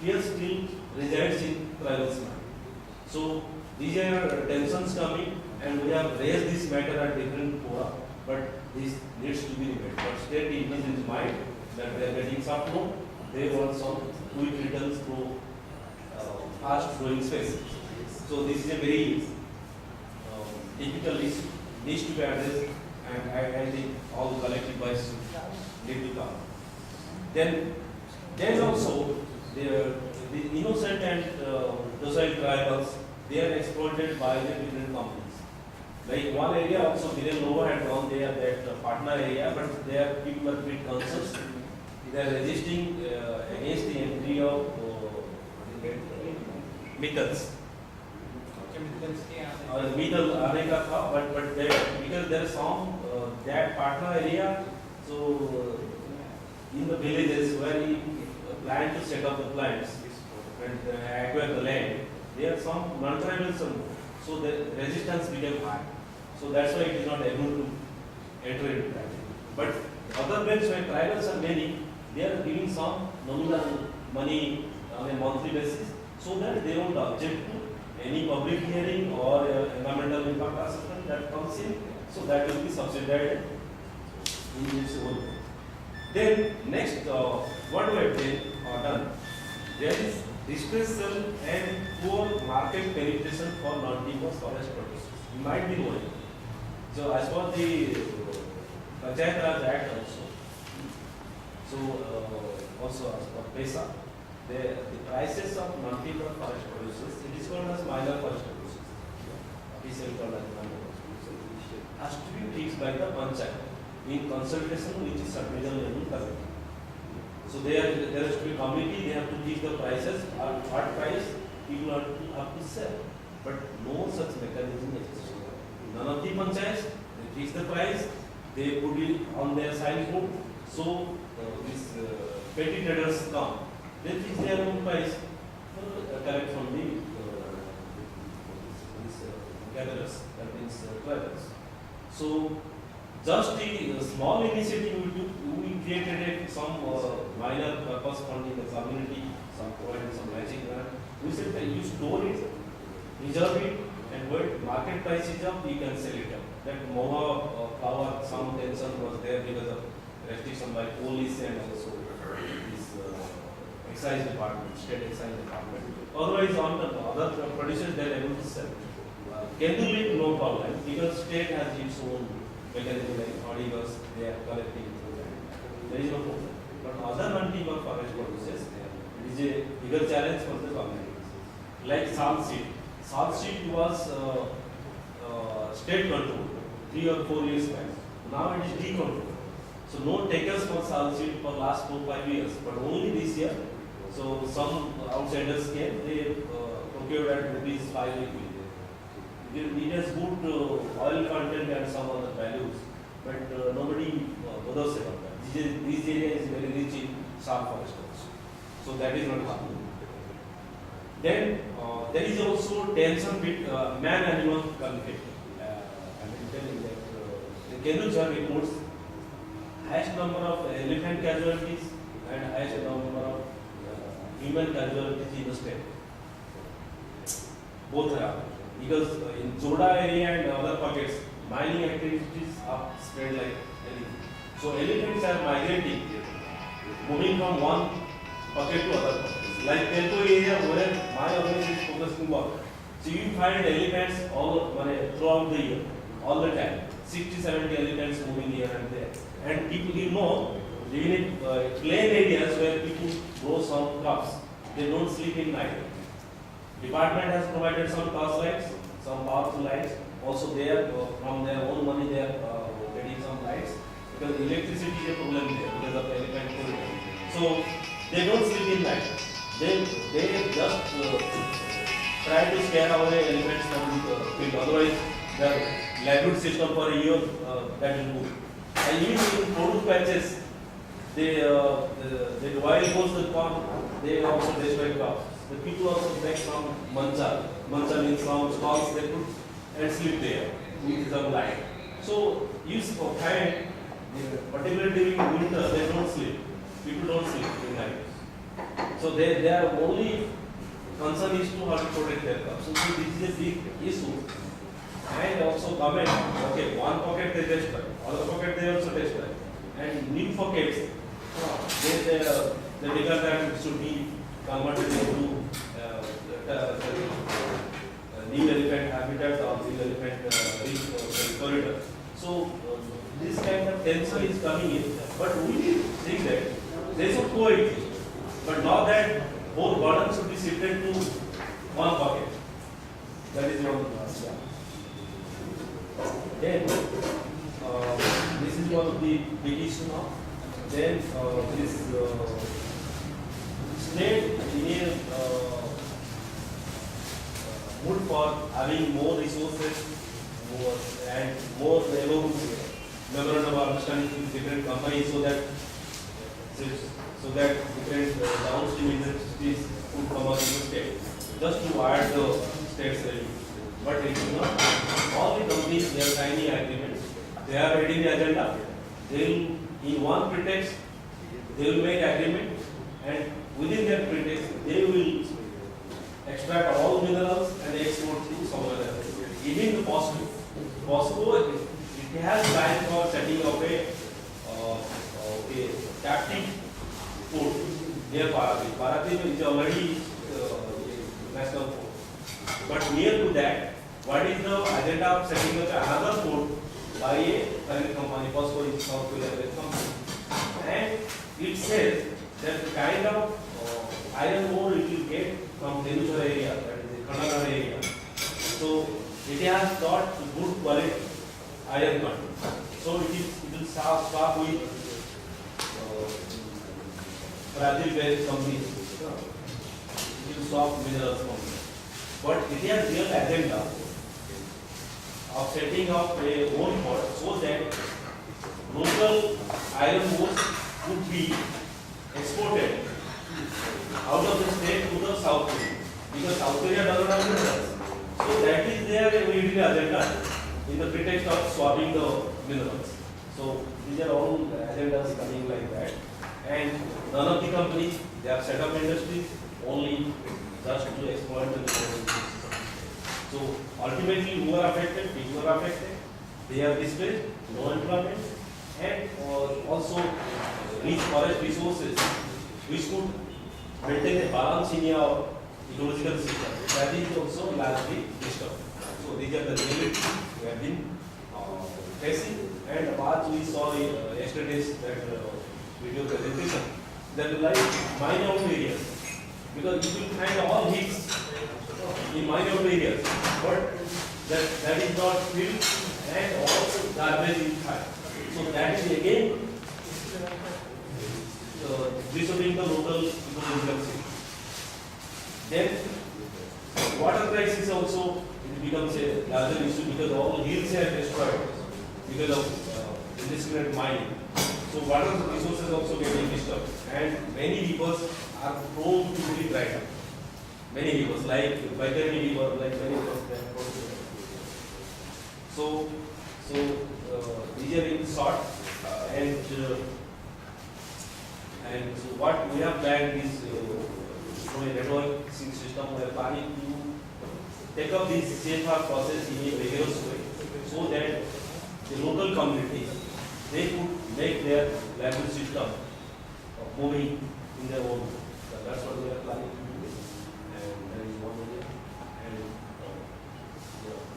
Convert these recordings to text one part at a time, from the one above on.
fear still resides in tribals mind. So these are tensions coming, and we have raised this matter at different fora, but this needs to be remedied. But state intelligence mind that they are getting some loan, they want some quick returns through fast growing spaces. So this is a very difficult issue, needs to be addressed, and I think all collective voice need to come. Then also the innocent and docile tribals, they are exploited by the different companies. Like one area also, Viren Nova had gone there, that partner area, but there people are bit conscious. They are resisting against the entry of metals. Metal आने का था, but there, because there is some that partner area, so in the villages where he planned to set up the plants and acquire the land, there are some non-tribals, so the resistance became high. So that's why it is not able to enter into that. But other banks where tribals are many, they are giving some nominal money on a monthly basis, so that they won't object to any public hearing or environmental impact assessment that comes in, so that will be subsidized in this whole. Then next, what we have done, there is dispersal and poor market penetration for non-timber forest producers. You might be knowing. So as per the Panchayat Raj Act also as per PESA, the prices of non-timber forest producers, it is called as minor forest producers, officially called as minor forest producers, has to be fixed by the Panchayat in consultation with the subdivision level committee. So there has to be a committee, they have to fix the prices, at what price people are to sell. But no such mechanism exists. None of the panchayats, they fix the price, they put it on their signboard, so these petty traders come, they fix their own price, collect from the gatherers, that means traders. So just a small initiative we created some minor purpose fund in the community, some providing some matching grant. We said that you store it, reserve it, and when market price is up, you can sell it up. That Moha flower, some tension was there because of restriction by police and also this excise department, state excise department. Otherwise, on the other producers, they are able to sell. Kenduli, no problem, because state has its own mechanism like auditors, they are collecting through that. There is no problem. But other non-timber forest producers, it is a bigger challenge for the government. Like salt seed. Salt seed was state control 3 or 4 years back. Now it is decontrolled. So no takers for salt seed for last 4-5 years, but only this year. So some outsiders came, they procured at rupees 5 rupees. It has good oil content and some other values, but nobody bothers about that. This area is very rich in salt forest also. So that is not happening. Then there is also tension with man-animal conflict. I am telling that the Kenuchar reports highest number of elephant casualties and highest number of human casualties in the state. Both are happening. Because in Zoda area and other pockets, mining activities are spread like anything. So elephants are migrating, moving from one pocket to other pockets. Like Telco area where my organization is focusing on. So you find elephants all throughout the year, all the time. 60-70 elephants moving here and there. And people living in plain areas where people grow some crops, they don't sleep in night. Department has provided some torch lights, some powerful lights. Also there, from their own money, they are getting some lights. Because electricity is a problem there because of elephant corridor. So they don't sleep in night. They just try to scare away elephants from the field. Otherwise, their livelihood system for a year that will move. And even in produce patches, the wild goes to the farm, they also destroy crops. The people also take some mancha. Mancha means some stalls they put and sleep there with some light. So you find, particularly during winter, they don't sleep. People don't sleep in night. So their only concern is to how to protect their cup. So this is a big issue. And also government, okay, one pocket they destroy, other pocket they also destroy. And new pockets, the bigger that should be converted into new elephant habitat or new elephant corridor. So this kind of tension is coming in, but we think that they should coexist. But not that whole burden should be shifted to one pocket. That is one. Then this is one of the big issue now. Then this state in mood for having more resources and more memorandum of understanding with different companies so that different downstream industries could come out in the state just to add the state's revenue. But it is not. All the companies they are signing agreements. They are ready the agenda. They will, in one pretext, they will make agreement, and within that pretext, they will extract all minerals and export to somewhere else. Even the POSCO, it has planned for setting up a captive port near Paradip. Paradip is already national port. But near to that, what is the agenda of setting up another port by a private company? POSCO is South Korea company, and it says that the kind of iron ore it will get from Denusar area, that is the Karnataka area. So it has got good quality iron content. So it will start with Brazil-based companies. It will stop minerals companies. But it has real agenda of setting up a own port so that local iron ores could be exported out of the state to the South Korea, because South Korea doesn't have minerals. So that is their military agenda in the pretext of swapping the minerals. So these are all agendas coming like that. And none of the companies, they have set up industries only just to exploit the minerals. So ultimately who are affected? People are affected. They are displaced, no employment, and also rich forest resources which could maintain a balance in your ecological system. That is also largely disturbed. So these are the realities we have been facing, and apart we saw yesterday's that video presentation that like minor areas, because you will find all hits in minor areas, but that is not filled, and also garbage is high. So that is again disturbing the local ecological system. Then water crisis also it becomes a larger issue because all hills are destroyed because of indiscriminate mining. So water resources also getting disturbed, and many rivers are prone to be dried up. Many rivers like Vaitari river, like many rivers they are prone to be. So these are in short, and so what we have planned is from a network system we are planning to take up this CFR process in a rigorous way so that the local communities they could make their language system moving in their own. So that's what we are planning to do, and that is one area, and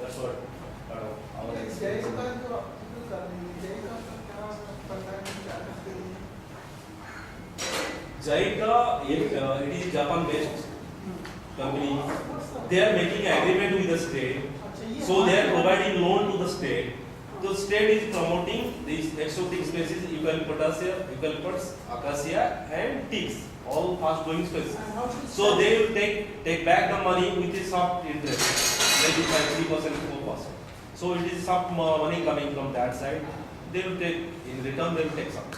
that's what our JICA, it is Japan-based company. They are making agreement with the state, so they are providing loan to the state. The state is promoting these exotic species, eucalyptus, acacia, and teaks, all fast-growing species. So they will take back the money with a soft interest, maybe 3%, 4%. So it is soft money coming from that side. They will take in return. They will take some.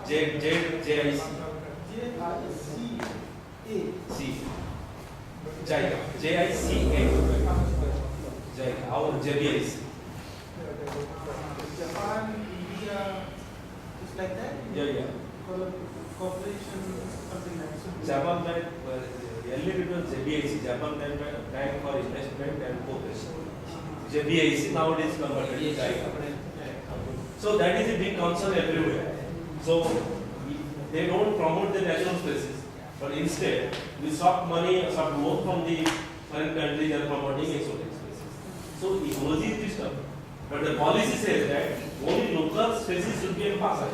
JICA. JICA. Our JBS. Japan, India, just like that? Yeah. corporation, something like that. Japan Bank, earlier it was JBIC, Japan Bank for Investment and Cooperation. JBIC nowadays converted to JICA. So that is a big concern everywhere. So they don't promote the natural spaces, but instead we suck money, suck more from the foreign countries and promoting exotic spaces. So ecology is disturbed. But the policy says that only local spaces should be in Pasai.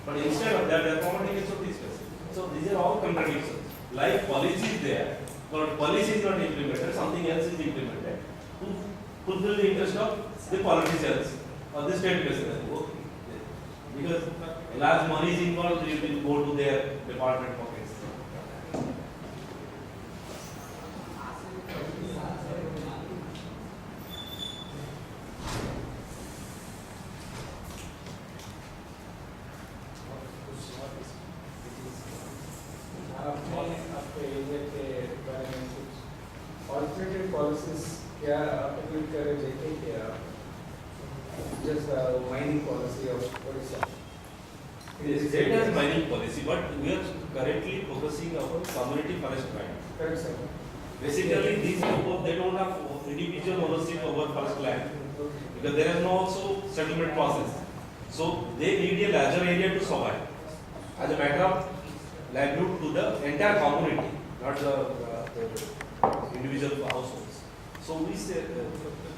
But instead of that, they are promoting exotic spaces. So these are all contradictions. Like policy is there, but policy is not implemented, something else is implemented to fulfill the interest of the politicians or the state president. Okay. Because large money is involved, it will go to their department pockets. आपके area के बारे में कुछ alternative policies क्या appeal करे देखे क्या just mining policy of Odisha. The state has mining policy, but we are currently focusing on community forest land. Correct, sir. Basically, these people they don't have individual ownership over forest land because there is no also settlement process. So they need a larger area to survive. As a matter of livelihood to the entire community, not the individual households. So we say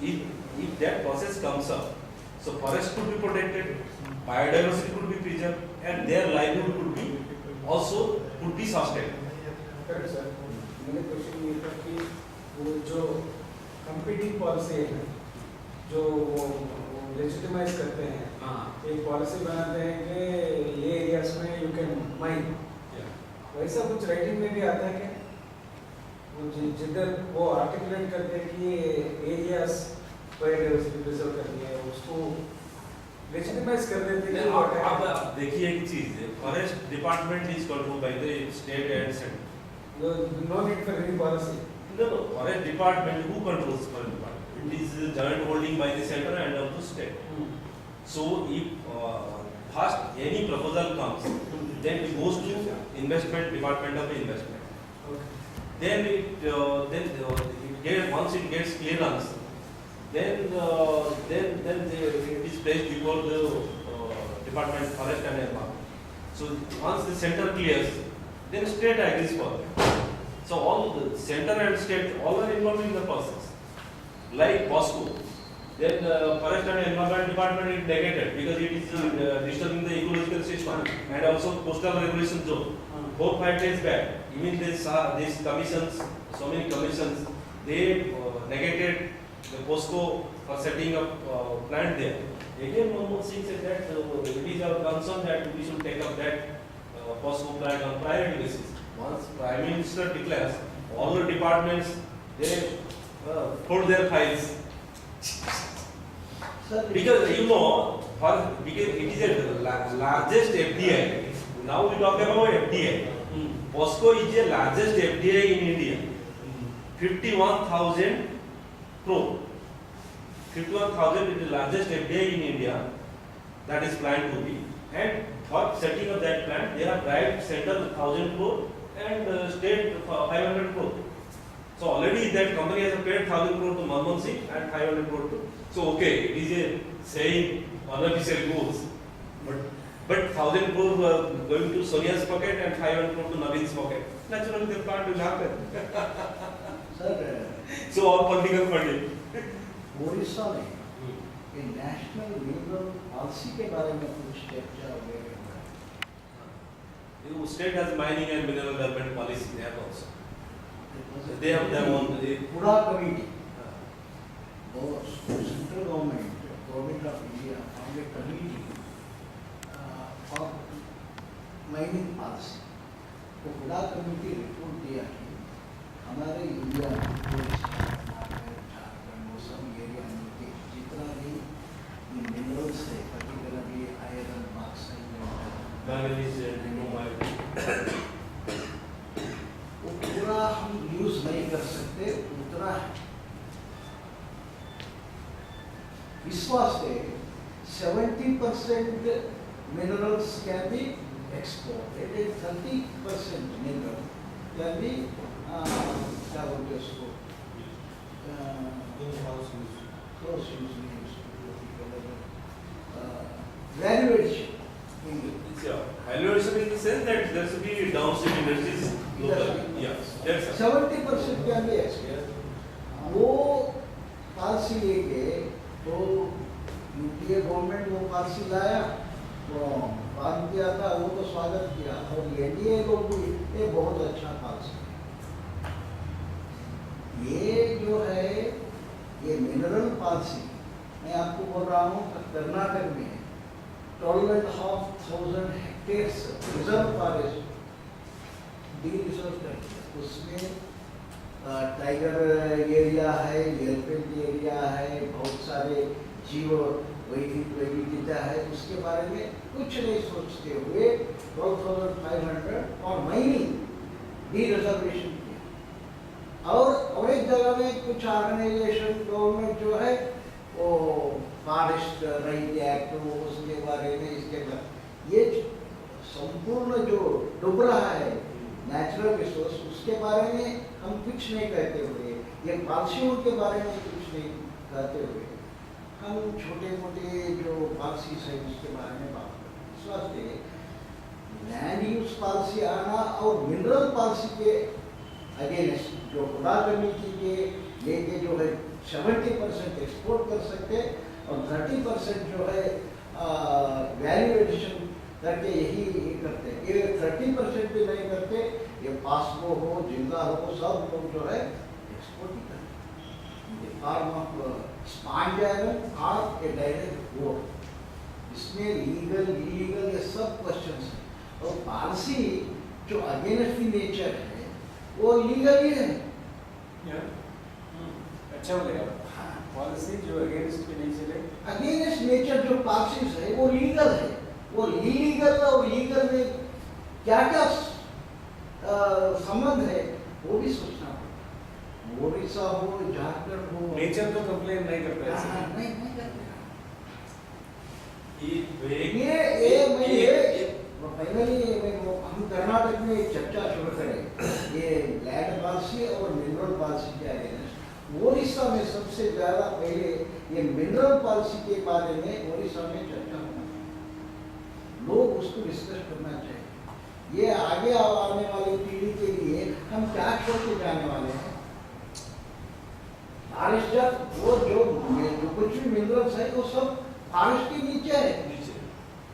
if that process comes up, so forest could be protected, biodiversity could be preserved, and their livelihood could be also could be sustained. Correct, sir. मेरा question ये था कि वो जो competing policy है जो वो legitimize करते हैं एक पॉलिसी बनाते हैं कि ये एरियाज में यू कैन माइन वैसा कुछ राइटिंग में भी आता है क्या वो जिधर वो आर्टिकुलेट करते हैं कि ये एरियाज बायोडाइवर्सिटी प्रिजर्व करनी है उसको लेजिटिमाइज कर देते हैं आप देखिए एक चीज है forest department is controlled by the state and centre no need for any policy no forest department who controls forest department it is joint holding by the center and of the state so if first any proposal comes then it goes to investment department of investment then it gets once it gets clearance then it is placed before the department forest and environment. So once the center clears, then state agrees for it. So all the center and state all are involved in the process. Like POSCO, then forest and environment department is negated because it is disturbing the ecological system and also coastal regulation zone. 4-5 days back, even these commissions, so many commissions, they negated the POSCO for setting up plant there. Again, Manmohan Singh said that it is our concern that we should take up that POSCO plant on priority basis. Once Prime Minister declares, all the departments they put their files. Because you know, because it is the largest FDI. Now we talk about FDI. POSCO is the largest FDI in India. 51,000 crore. 51,000 is the largest FDI in India that is planned to be. And for setting up that plant, they have bribed center 1,000 crore and state 500 crore. So already that company has paid 1,000 crore to Manmohan Singh and 500 crore to. So okay, it is a saying unofficial goals, but 1,000 crore going to Sonia's pocket and 500 crore to Navin's pocket. Naturally, the plant will happen. Sir, So all political funding. Odisha में ये national mineral policy के बारे में कुछ चर्चा वगैरह The state has mining and mineral development policy. They have also. They have their own. पूरा committee और central government of India form A committee for mining policy तो पूरा कमेटी रिपोर्ट दिया कि हमारे इंडिया मिनरल्स है particularly iron oxide Manganese and bromide. वो पूरा हम यूज नहीं कर सकते उतना है इस वास्ते 70% minerals can be exported, 30% mineral can be क्या बोलते हैं उसको close use means value addition. Value addition in the sense that there should be downstream industries locally. Yeah, that's it. 70% can be export. वो पॉलिसी लेके तो UPA government वो policy लाया, वो बात किया था, वो तो स्वागत किया, और एनडीए लोग भी ये बहुत अच्छा पॉलिसी है। ये जो है ये मिनरल पॉलिसी, मैं आपको बोल रहा हूँ कर्नाटक में 12,500 hectares reserve forest D reserve करके, उसमें टाइगर एरिया है, एलिफेंट एरिया है, बहुत सारे जीव वैविधता है, उसके बारे में कुछ नहीं सोचते हुए 12,500 और माइनिंग डी रिजर्वेशन किया। और एक जगह में कुछ ऑर्गेनाइजेशन गवर्नमेंट जो है वो फॉरेस्ट राइट एक्ट उसके बारे में, इसके बारे ये संपूर्ण जो डूब रहा है नेचुरल रिसोर्स, उसके बारे में हम कुछ नहीं कहते हुए, ये पॉलिसियों के बारे में कुछ नहीं कहते हुए हम छोटे मोटे जो पॉलिसीज है उसके बारे में बात करते हैं। लैंड यूज पॉलिसी आना और मिनरल पॉलिसी के अगेंस्ट जो खुदा कमेटी के लेके जो है 70% एक्सपोर्ट कर सकते और 30% जो है वैल्यू एडिशन करके यही करते हैं। ये 30% भी नहीं करते, ये पासबो हो, जिंदा हो, सब लोग जो है एक्सपोर्ट ही करते हैं फॉर्म ऑफ स्पॉन्ज आयरन और ए डायरेक्ट वोट। इसमें लीगल इलीगल ये सब क्वेश्चंस हैं, और पॉलिसी जो अगेंस्ट द नेचर है वो लीगल ही है। अच्छा बोलेगा, पॉलिसी जो अगेंस्ट नेचर है, अगेंस्ट नेचर जो पॉलिसीज है वो लीगल है, वो इलीगल और लीगल में क्या क्या संबंध है वो भी सोचना पड़ता। ओडिशा हो, झारखंड हो, नेचर तो कंप्लेन नहीं करता है हाँ, नहीं करते। फाइनली हम कर्नाटक में एक चर्चा शुरू करें ये लैंड पॉलिसी और मिनरल पॉलिसी के अगेंस्ट। ओडिशा में सबसे ज्यादा पहले ये मिनरल पॉलिसी के बारे में ओडिशा में चर्चा होना, लोग उसको डिस्कस करना चाहिए। ये आगे आने वाली पीढ़ी के लिए हम क्या छोड़ के जाने वाले हैं। फॉरेस्ट जब वो जो कुछ भी मिनरल्स है वो सब फॉरेस्ट के नीचे है,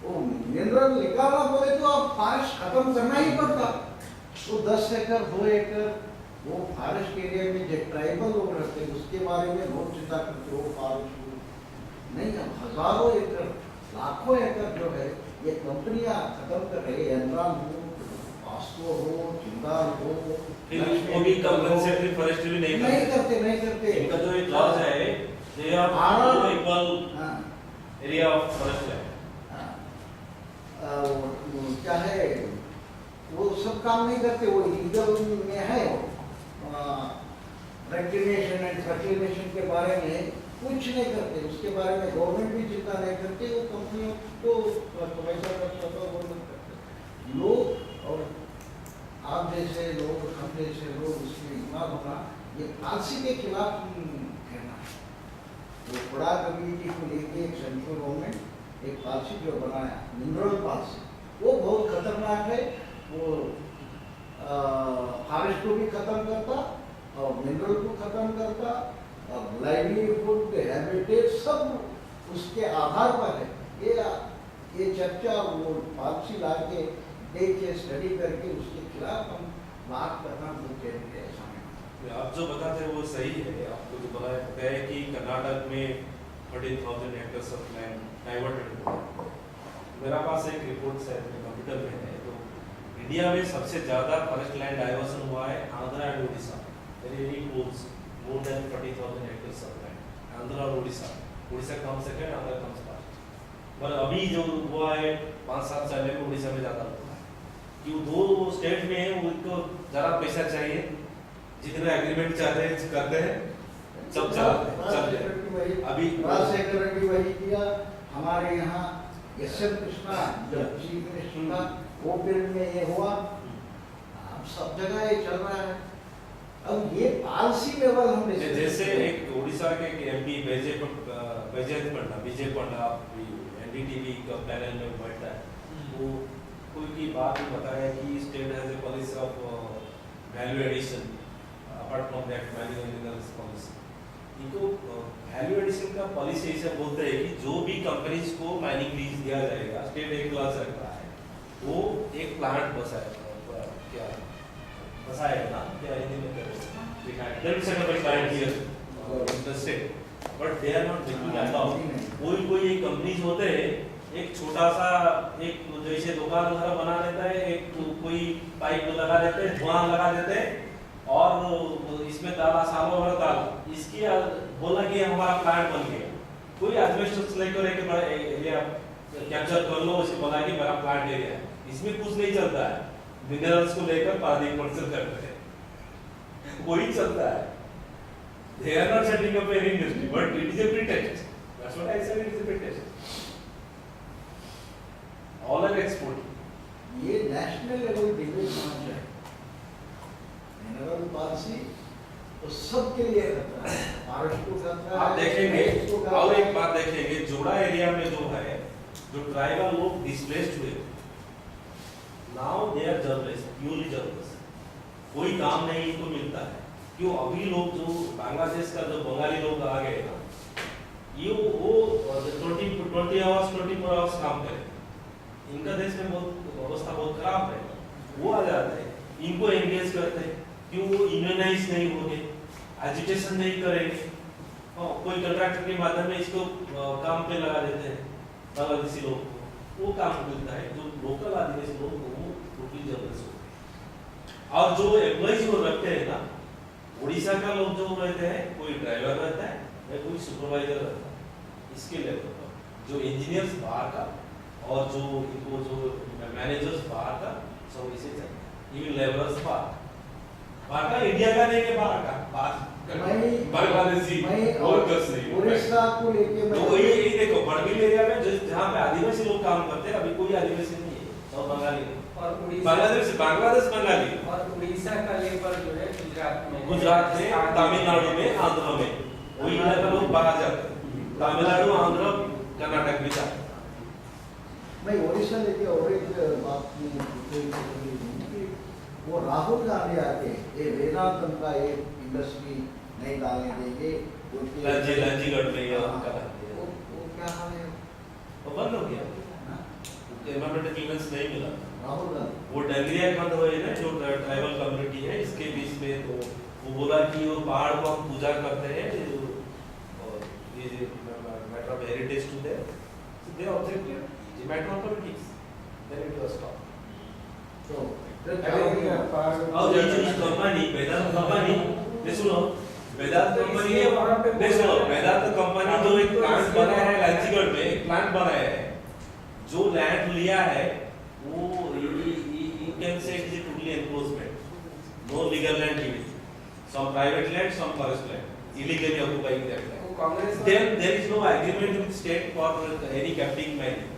वो मिनरल निकालना बोले तो अब फॉरेस्ट खत्म करना ही पड़ता। तो 10 एकड़ 2 एकड़ वो फॉरेस्ट एरिया में जो ट्राइबल लोग रहते हैं उसके बारे में बहुत चिंता करते हो, फॉरेस्ट नहीं, अब हजारों एकड़ लाखों एकड़ जो है ये कंपनियां खत्म कर रही है। एनरॉन हो, पास्को हो, जिंदाल हो, वो भी कंपनसेटरी फॉरेस्ट भी नहीं करते। इनका जो एक लॉज है they are equal area of forest है, क्या है वो सब काम नहीं करते, वो लीगल में है। रेक्टिनेशन एंड फर्टिलाइजेशन के बारे में कुछ नहीं करते, उसके बारे में गवर्नमेंट भी चिंता नहीं करते, वो कंपनियों को पैसा खर्च करते लोग। और आप जैसे लोग, हम जैसे लोग उसमें इन्वॉल्व होना, ये पॉलिसी के खिलाफ कहना है। वो बड़ा कम्युनिटी को लेके एक सेंट्रल गवर्नमेंट एक पॉलिसी जो बनाया मिनरल पॉलिसी, वो बहुत खतरनाक है। वो फॉरेस्ट को भी खत्म करता और मिनरल को खत्म करता, लाइवलीहुड, हैबिटेट सब उसके आधार पर है। ये चर्चा वो पॉलिसी ला के देख के स्टडी करके उसके खिलाफ हम बात करना बहुत जरूरी है। आप जो बताते हैं वो सही है। आपको जो बताया है कि कर्नाटक में 30,000 हेक्टेयर ऑफ लैंड डाइवर्टेड। मेरा पास एक रिपोर्ट है अपने कंप्यूटर में है, तो इंडिया में सबसे ज्यादा फॉरेस्ट लैंड डाइवर्सन हुआ है Andhra and Orissa. Really holds more than 40,000 hectares of land. Andhra और उड़ीसा कम सेकंड, आंध्र कम फर्स्ट। पर अभी जो हुआ है 5-7 साल में उड़ीसा में ज्यादा हुआ है, कि वो दो स्टेट में है, उनको जरा पैसा चाहिए, जितने एग्रीमेंट चाहते हैं करते हैं, सब चलते हैं। अभी राजशेखर रेड्डी वही किया, हमारे यहाँ एस.एम. कृष्णा जब चीफ मिनिस्टर था वो पीरियड में ये हुआ, अब सब जगह ये चल रहा है। अब ये पॉलिसी लेवल हम जैसे एक उड़ीसा के एमपी विजय पंडा एनडीटीवी का पैनल में बैठता है, वो कोई की बात में बताया कि state has a policy of value addition apart from that manual policy. इनको वैल्यू एडिशन का पॉलिसी ऐसे बोलते हैं कि जो भी कंपनीज को माइनिंग लीज दिया जाएगा, स्टेट एक क्लास रख रहा है, वो एक प्लांट बसाएगा, क्या बसाएगा ना, क्या हिंदी में but they are not making that out. कोई एक कंपनीज होते हैं, एक छोटा सा एक जैसे दुकान वगैरह बना देता है, एक कोई पाइप लगा देते हैं, धुआं लगा देते हैं और इसमें डाला सालों भर डाल, इसकी बोला कि हमारा प्लांट बन गया। कोई एडमिनिस्ट्रेशन लेकर एरिया कैप्चर कर लो, उसे बोला कि मेरा प्लांट एरिया है, इसमें कुछ नहीं चलता है। मिनरल्स को लेकर पानी कंसर्न करते हैं, वही चलता है। They are not setting up an industry, but it is a pretext. That's what I said. It is a pretext. All are exporting. ये नेशनल लेवल डिबेट होना चाहिए। मिनरल पॉलिसी तो सबके लिए खतरा है, महाराष्ट्र को खतरा है। आप देखेंगे और एक बात देखेंगे, जोड़ा एरिया में जो है, जो ट्राइबल लोग डिस्प्लेस्ड हुए, now they are journalist, purely journalist, कोई काम नहीं इनको मिलता है। क्यों? अभी लोग जो बांग्लादेश का जो बंगाली लोग आ गए ना, ये वो 24 आवर्स काम करें, इनका देश में बहुत अवस्था बहुत खराब है, वो आ जाते हैं, इनको एंगेज करते हैं। क्यों? वो यूनियनाइज नहीं होंगे, एजुटेशन नहीं करेंगे, कोई कॉन्ट्रैक्टर के माध्यम में इसको काम पे लगा देते हैं बांग्लादेशी लोग को, वो काम मिलता है। जो लोकल आदिवासी लोग वो टोटली जबरदस्त होते हैं। और जो एम्प्लॉइज वो रखते हैं ना, उड़ीसा का लोग जो रहते हैं, कोई ड्राइवर रहता है या कोई सुपरवाइजर रहता है, इसके लेवल पर जो इंजीनियर्स बाहर का और जो इनको जो मैनेजर्स बाहर का, सब इसे चाहिए। इवन लेबरर्स बाहर का, इंडिया का नहीं, बाहर का, बांग्लादेशी वर्कर्स नहीं। उड़ीसा को लेके तो ये देखो बड़बिल एरिया में जहाँ पे आदिवासी लोग काम करते हैं, अभी कोई आदिवासी नहीं है, सब बंगाली है। और बांग्लादेश बंगाली, और उड़ीसा का लेबर जो है गुजरात में, तमिलनाडु में, आंध्र में, वही इलाका लोग बाहर जाते हैं, तमिलनाडु, आंध्र, कर्नाटक में जाते हैं। मैं उड़ीसा लेके और एक बात की, वो राहुल गांधी आके ये वेदांतम का एक इंडस्ट्री नहीं डालने देंगे, लंजीगढ़ में वो क्या हाल है? वो बंद हो गया, एनवायरमेंटल क्लीयरेंस नहीं मिला। राहुल गांधी वो डंगरिया बंद हुए ना, जो ट्राइबल कम्युनिटी है, इसके बीच में तो वो बोला कि वो पहाड़ को हम पूजा करते हैं, ये matter of heritage to their, so they objected, ये matter of politics, then it was stop. तो और ये जो कंपनी वेदांत कंपनी, ये सुनो, वेदांत कंपनी है वहां पे, देखो वेदांत कंपनी जो एक प्लांट बनाया है लंजीगढ़ में, एक प्लांट बनाया है, जो लैंड लिया है वो you can say it is totally encroachment, no legal land given, some private land, some forest land, illegally occupying that land. Then there is no agreement with state for any captive mining,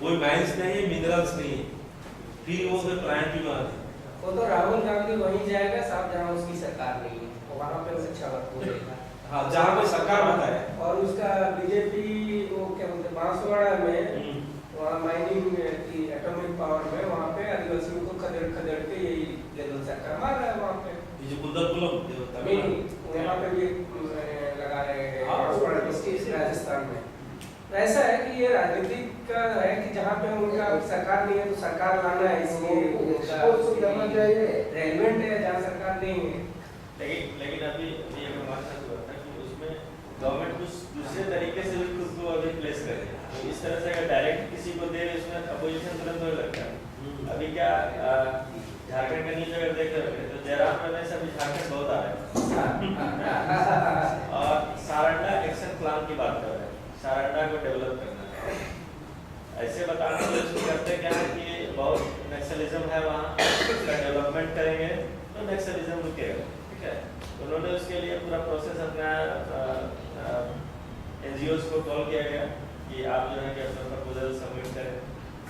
कोई mines नहीं है, minerals नहीं है, फिर वो फिर plant भी बना दे। वो तो राहुल गांधी वहीं जाएगा साहब जहाँ उसकी सरकार नहीं है, वहाँ पे उसे छावत बोलेगा। हाँ, जहाँ पे सरकार बताए। और उसका बीजेपी वो क्या बोलते हैं, बांसवाड़ा में वहाँ माइनिंग की एटॉमिक पावर में, वहाँ पे आदिवासियों को खदेड़ के यही जनरल सरकार मार रहा है वहाँ पे। ये जो कुंदरपुलम यहाँ पे भी लगा रहे हैं राजस्थान में। तो ऐसा है कि ये राजनीतिक का है कि जहाँ पे उनका सरकार नहीं है तो सरकार लाना है, इसलिए रेलिवेंट है जहाँ सरकार नहीं है। लेकिन अभी ये हमारे साथ हुआ था कि उसमें गवर्नमेंट कुछ दूसरे तरीके से उसको अभी प्लेस करे, तो इस तरह से अगर डायरेक्ट किसी को दे उसमें अपोजिशन तुरंत होने लगता है। अभी क्या झारखंड का न्यूज अगर देख रहे तो जयराम रमेश अभी झारखंड बहुत आ रहे हैं और सारंडा एक्शन प्लान की बात कर रहे हैं, सारंडा को डेवलप करना है। ऐसे बताने की कोशिश करते क्या है कि बहुत नक्सलिज्म है वहाँ, उसका डेवलपमेंट करेंगे तो नक्सलिज्म रुकेगा, ठीक है। उन्होंने उसके लिए पूरा प्रोसेस अपना NGOs को कॉल किया गया कि आप जो है कि अपना प्रपोजल सबमिट करें,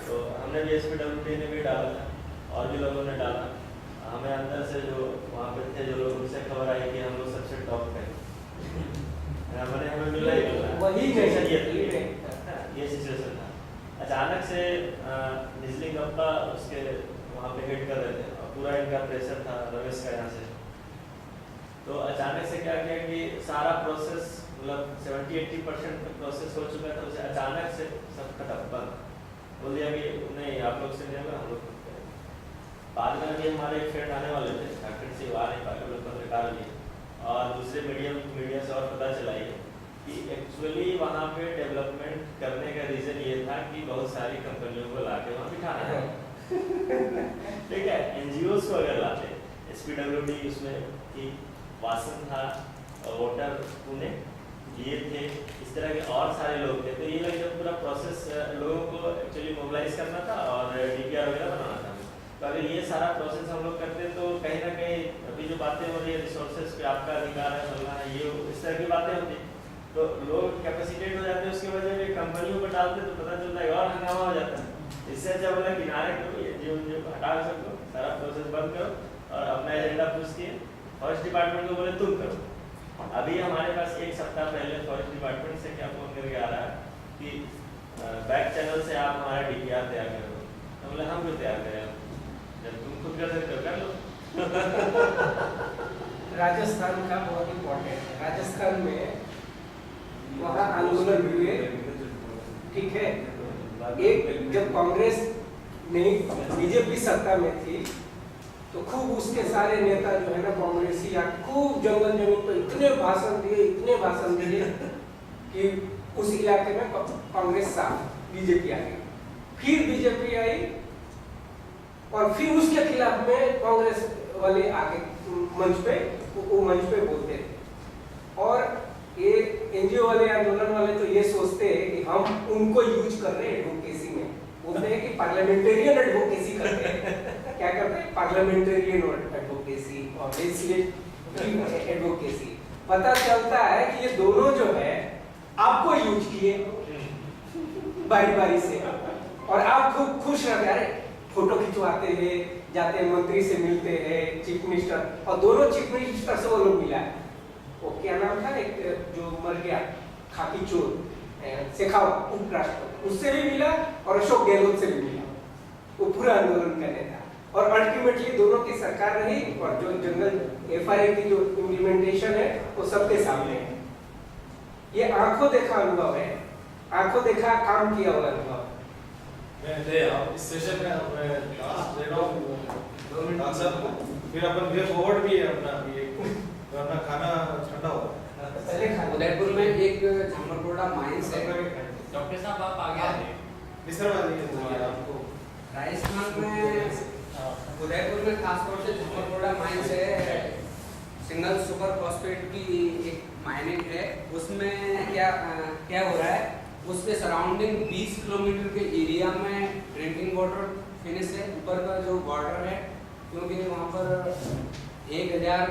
तो हमने भी SPWD ने भी डाला था और भी लोगों ने डाला। हमें अंदर से जो वहाँ पे थे जो लोग, उनसे खबर आई कि हम लोग सबसे टॉप पे हमें मिला ही मिला। वही ये सिचुएशन था। अचानक से निजलिंग अप्पा उसके वहाँ पे हेड कर रहे थे और पूरा इनका प्रेशर था रमेश का यहाँ से। तो अचानक से क्या किया कि सारा प्रोसेस मतलब 70-80% प्रोसेस हो चुका था, उसे अचानक से सब खत्म बंद बोल दिया कि नहीं आप लोग से नहीं होगा, हम लोग बाद में भी हमारे एक फ्रेंड आने वाले थे, झारखंड से आ नहीं पाए लोग पत्रकार लिए, और दूसरे मीडिया से और पता चला कि एक्चुअली वहाँ पे डेवलपमेंट करने का रीज़न ये था कि बहुत सारी कंपनियों को लाके वहाँ बिठाना है। ठीक है, NGOs को अगर लाते, SPWD उसमें कि वासन था, वोटर पुणे ये थे, इस तरह के और सारे लोग थे, तो ये लग जब पूरा प्रोसेस लोगों को एक्चुअली मोबिलाइज करना था और DPR वगैरह बनाना था। तो अगर ये सारा प्रोसेस हम लोग करते तो कहीं ना कहीं अभी जो बातें हो रही है रिसोर्सेज पे आपका अधिकार है बोलना है, ये इस तरह की बातें होती तो लोग कैपेसिटेट हो जाते हैं, उसकी वजह से कंपनियों पर डालते तो पता चलता है और हंगामा हो जाता है। इससे अच्छा बोला किनारे करो, ये जो हटा सको सारा प्रोसेस बंद करो और अपना एजेंडा पुश किए। फॉरेस्ट डिपार्टमेंट को बोले तुम करो। अभी हमारे पास एक सप्ताह पहले फॉरेस्ट डिपार्टमेंट से क्या फोन करके आ रहा है कि बैक चैनल से आप हमारा DPR तैयार करो। तो बोले हम क्यों तैयार करें, जब तुम खुद कर सकते हो कर लो। राजस्थान का बहुत इम्पोर्टेंट है। राजस्थान में वहाँ आंदोलन हुए, ठीक है। एक जब कांग्रेस नहीं BJP सत्ता में थी तो खूब उसके सारे नेता जो है ना कांग्रेसी खूब जंगल जमीन पर इतने भाषण दिए कि उस इलाके में कांग्रेस साफ, BJP आ गई। फिर BJP आई और फिर उसके खिलाफ में कांग्रेस वाले आगे मंच पे बोलते थे। और ये NGO वाले आंदोलन वाले तो ये सोचते हैं कि हम उनको यूज कर रहे हैं एडवोकेसी में, बोलते हैं कि पार्लियामेंटेरियन एडवोकेसी करते हैं। क्या करते हैं? पार्लियामेंटेरियन एडवोकेसी और लेजिस्लेटिव एडवोकेसी। पता चलता है कि ये दोनों जो है आपको यूज किए बारी से, और आप खूब खुश रहते हैं, फोटो खिंचवाते हैं, जाते हैं मंत्री से मिलते हैं, चीफ मिनिस्टर, और दोनों चीफ मिनिस्टर से वो लोग मिला है। वो क्या नाम था एक जो मर गया खाकी चोर शेखावत उपराष्ट्रपति, उससे भी मिला और अशोक गहलोत से भी मिला। वो पूरा आंदोलन करने था और अल्टीमेटली दोनों की सरकार रही और जो जंगल FRA की जो इम्प्लीमेंटेशन है वो सबके सामने है। ये आंखों देखा अनुभव है, आंखों देखा काम किया हुआ अनुभव। इस सेशन में मैं लास्ट दे रहा हूँ 2 मिनट आंसर, फिर अपन वे फॉरवर्ड भी है अपना तो अपना खाना ठंडा होगा। उदयपुर में एक झमरकोड़ा माइंस है। डॉक्टर साहब आप आगे मिस्र वाली आपको राजस्थान में उदयपुर में खासतौर से झमरकोड़ा माइंस है, सिंगल सुपर फॉस्फेट की एक माइनिंग है। उसमें क्या हो रहा है, उसके सराउंडिंग 20 किलोमीटर के एरिया में ड्रिंकिंग वाटर फिनिश है, ऊपर का जो वाटर है, क्योंकि वहाँ पर 1000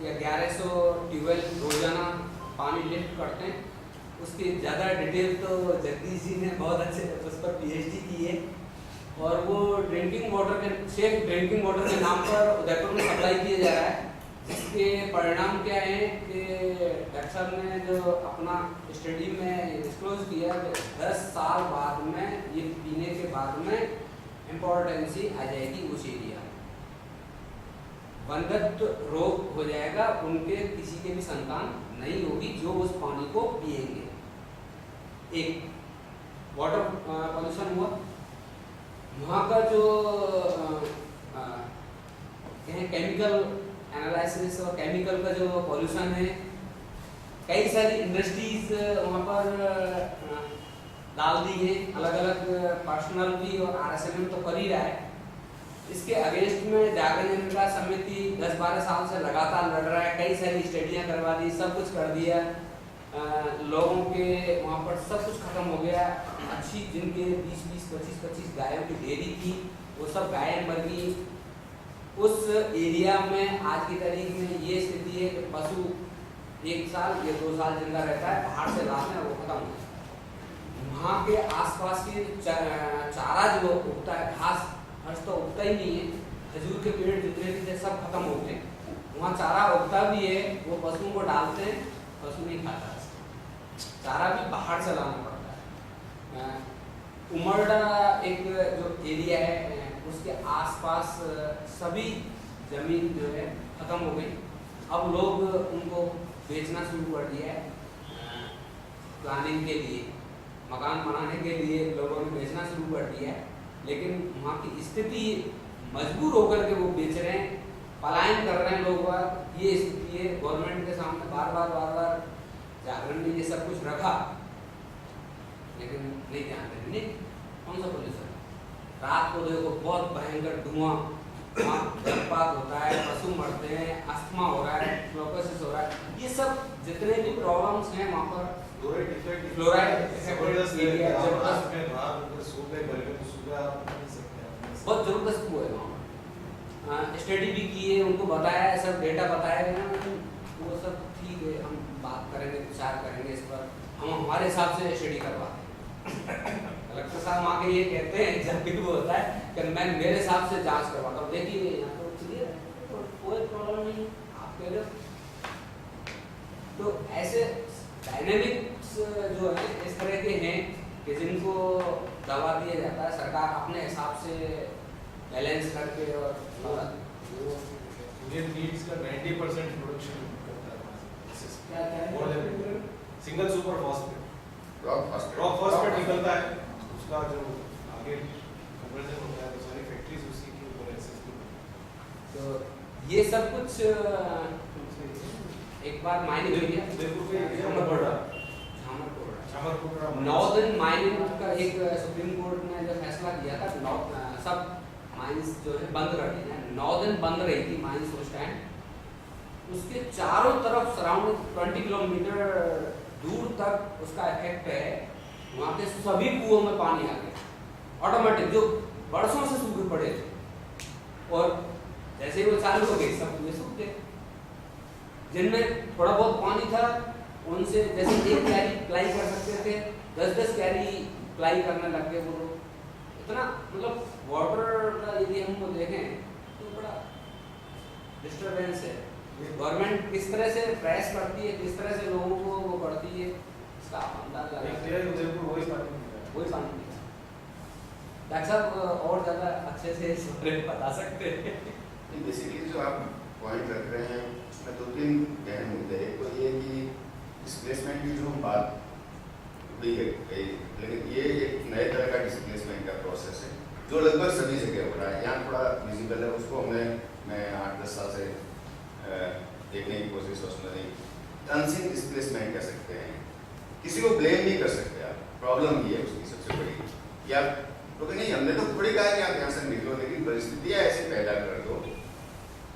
या 1100 ट्यूबवेल रोजाना पानी लिफ्ट करते हैं। उसकी ज़्यादा डिटेल तो जगदीश जी ने बहुत अच्छे उस पर PhD की है, और वो ड्रिंकिंग वाटर के सेफ ड्रिंकिंग वाटर के नाम पर उदयपुर में सप्लाई किया जा रहा है, जिसके परिणाम क्या है कि डॉक्टर साहब ने जो अपना स्टडी में डिस्क्लोज किया कि 10 साल बाद में ये पीने के बाद में इम्पोर्टेंसी आ जाएगी उस एरिया में, वंध्यत्व रोग हो जाएगा, उनके किसी के भी संतान नहीं होगी जो उस पानी को पिएंगे। एक वाटर पॉल्यूशन हुआ, वहाँ का जो केमिकल एनालिसिस और केमिकल का जो पॉल्यूशन है, कई सारी इंडस्ट्रीज वहाँ पर डाल दी है, अलग अलग पर्सनल भी और RSMM तो कर ही रहा है। इसके अगेंस्ट में जागरण जनता समिति 10-12 साल से लगातार लड़ रहा है, कई सारी स्टडियाँ करवा दी, सब कुछ कर दिया, लोगों के वहाँ पर सब कुछ खत्म हो गया। अच्छी जिनके 20-25 गायों की डेयरी थी वो सब गायें मर गई। उस एरिया में आज की तारीख में ये स्थिति है कि पशु 1 साल या 2 साल जिंदा रहता है, बाहर से लाते हैं वो खत्म हो जाता है। वहाँ के आसपास की चारा जो उगता है, घास घास तो उगता ही नहीं है, खजूर के पेड़ जितने भी थे सब खत्म हो गए। वहाँ चारा उगता भी है, वो पशुओं को डालते हैं, पशु नहीं खाता है। चारा भी बाहर से लाना पड़ता है। उमरडा एक जो एरिया है उसके आसपास सभी जमीन जो है खत्म हो गई। अब लोग उनको बेचना शुरू कर दिया है, प्लानिंग के लिए, मकान बनाने के लिए लोगों ने बेचना शुरू कर दिया है। लेकिन वहाँ की स्थिति मजबूर होकर के वो बेच रहे हैं, पलायन कर रहे हैं लोग। ये स्थिति है, गवर्नमेंट के सामने बार बार जागरण ने ये सब कुछ रखा, लेकिन नहीं ध्यान देते। नहीं, कौन सा पुलिस है? रात को देखो बहुत भयंकर धुआं, वहाँ गर्भपात होता है, पशु मरते हैं, अस्थमा हो रहा है, फ्लोरोसिस हो रहा है। ये सब जितने भी प्रॉब्लम्स हैं वहाँ पर, फ्लोराइड जबरदस्त एरिया है। जबरदस्त में बाहर उधर सूखे गले में सूखा आप नहीं सकते हैं। बहुत जबरदस्त हुआ है वहाँ। स्टडी भी की है, उनको बताया है, सब डेटा बताया है, वो सब ठीक है, हम बात करेंगे, विचार करेंगे इस पर, हम हमारे हिसाब से स्टडी करवाते हैं। कलेक्टर साहब वहाँ के ये कहते हैं, जब भी वो होता है कि मैं मेरे हिसाब से जांच करवाता हूँ, देखिए यहाँ तो क्लियर है, तो कोई प्रॉब्लम नहीं, आप कह रहे हो। तो ऐसे डायनेमिक्स जो है इस तरह के हैं कि जिनको दवा दिया जाता है, सरकार अपने हिसाब से बैलेंस करके, और इंडियन नीड्स का 90% प्रोडक्शन करता है। क्या single super phosphate, rock phosphate निकलता है, उसका जो आगे कन्वर्जन होता है तो सारी फैक्ट्रीज उसी के ऊपर एक्सेस की। तो ये सब कुछ एक बार मायने हुई है। छामरकोटा नॉर्दर्न माइनिंग का एक सुप्रीम कोर्ट ने जो फैसला किया था, सब माइंस जो है बंद कर दी है। नॉर्दर्न बंद रही थी माइंस उस टाइम, उसके चारों तरफ सराउंडिंग 20 किलोमीटर दूर तक उसका इफेक्ट है। वहाँ के सभी कुओं में पानी आ गया ऑटोमेटिक, जो बरसों से सूखे पड़े थे, और जैसे ही वो चालू हो गए सब कुएं सूख गए। जिनमें थोड़ा बहुत पानी था उनसे जैसे 1 कैरी प्लाई कर सकते थे, 10-10 कैरी प्लाई करने लग गए वो लोग। इतना मतलब वाटर का यदि हम वो देखें तो बड़ा डिस्टर्बेंस है। गवर्नमेंट किस तरह से प्रेस करती है, किस तरह से लोगों को वो करती है, इसका आप अंदाज लगा उदयपुर वही पानी मिल रहा है। वही पानी नहीं है। डॉक्टर साहब और ज़्यादा अच्छे से इस बारे में बता सकते हैं। बेसिकली जो आप पॉइंट रख रहे हैं उसमें 2-3 गहन मुद्दे हैं। तो ये कि डिस्प्लेसमेंट की जो बात हुई है, लेकिन ये एक नए तरह का डिस्प्लेसमेंट का प्रोसेस है जो लगभग सभी जगह हो रहा है। यहाँ थोड़ा विजिबल है, उसको मैं 8-10 साल से देखने की कोशिश उसमें नहीं। अनसीन डिस्प्लेसमेंट कह सकते हैं, किसी को ब्लेम नहीं कर सकते आप। प्रॉब्लम ये है उसकी सबसे बड़ी कि आप लोग नहीं, हमने तो थोड़ी कहा कि आप यहाँ से निकलो, लेकिन परिस्थितियाँ ऐसी पैदा कर दो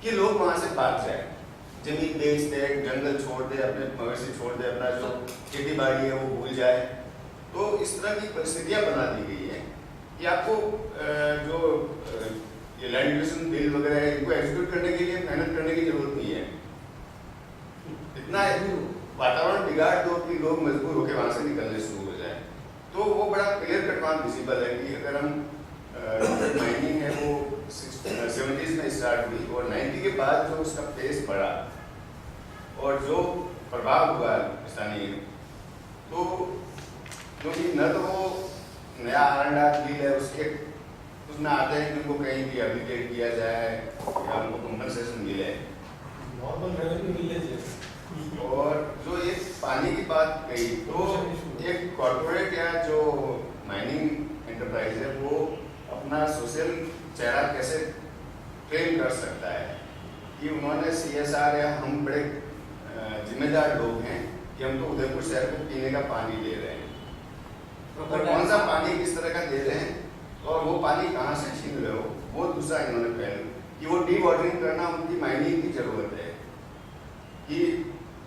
कि लोग वहाँ से भाग जाए, जमीन बेच दे, जंगल छोड़ दे, अपने मवेशी छोड़ दे, अपना जो खेती बाड़ी है वो भूल जाए। तो इस तरह की परिस्थितियाँ बना दी गई है कि आपको जो ये लैंड एक्विजिशन बिल वगैरह है इनको एग्जीक्यूट करने के लिए मेहनत करने की जरूरत नहीं है। इतना वातावरण बिगाड़ दो कि लोग मजबूर होकर वहाँ से निकलने शुरू हो जाए। तो वो बड़ा क्लियर कट वहाँ विजिबल है कि अगर हम माइनिंग है वो 70s में स्टार्ट हुई और 90 के बाद जो उसका पेस बढ़ा और जो प्रभाव हुआ स्थानीय, तो क्योंकि न तो वो नया आर बिल है उसके उसमें आते हैं कि उनको कहीं रिहेबिलिटेट किया जाए या उनको कंपनसेशन मिले, नॉर्मल रेवेन्यू विलेज है। और जो ये पानी की बात कही, तो एक कॉर्पोरेट या जो माइनिंग एंटरप्राइज है वो अपना सोशल चेहरा कैसे ट्रेन कर सकता है कि उन्होंने CSR या हम बड़े जिम्मेदार लोग हैं कि हम तो उदयपुर शहर को पीने का पानी दे रहे हैं, तो कौन सा पानी किस तरह का दे रहे हैं और वो पानी कहाँ से छीन रहे हो। वो दूसरा इन्होंने पहलू कि वो डी वाटरिंग करना उनकी माइनिंग की जरूरत है कि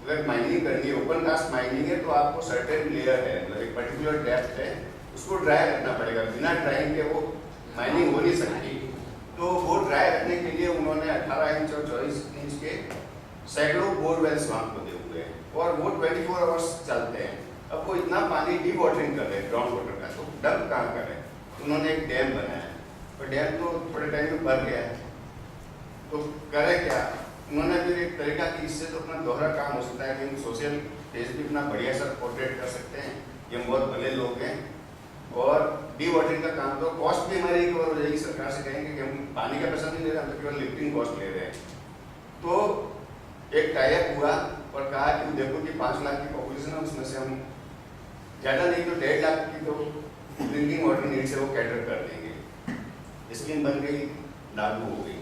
अगर माइनिंग करनी है, ओपन कास्ट माइनिंग है, तो आपको सर्टेन लेयर है, मतलब एक पर्टिकुलर डेप्थ है, उसको ड्राई रखना पड़ेगा। बिना ड्राइंग के वो माइनिंग हो नहीं सकती। तो वो ड्राई रखने के लिए उन्होंने 18 इंच और 24 इंच के सैकड़ों बोरवेल्स वहाँ खोदे हुए हैं और वो 24 आवर्स चलते हैं। अब वो इतना पानी डी वाटरिंग कर रहे हैं ग्राउंड वाटर का, तो डंप कहाँ कर रहे हैं? उन्होंने एक डैम बनाया, पर डैम तो थोड़े टाइम में भर गया है, तो करे क्या? उन्होंने फिर एक तरीका कि इससे तो अपना दोहरा काम हो सकता है कि हम सोशल फेस भी अपना बढ़िया सा पोर्ट्रेट कर सकते हैं कि हम बहुत भले लोग हैं, और डी वाटरिंग का काम तो कॉस्ट भी हमारी रिकवर हो जाएगी। सरकार से कहेंगे कि हम पानी का पैसा नहीं ले रहे, हम तो केवल लिफ्टिंग कॉस्ट ले रहे हैं। तो एक टाइप हुआ और कहा कि देखो कि 5 लाख की पॉपुलेशन है, उसमें से हम ज़्यादा नहीं तो 1.5 लाख की तो ड्रिंकिंग वाटर नीड से वो कैटर कर देंगे। स्कीम बन गई, लागू हो गई।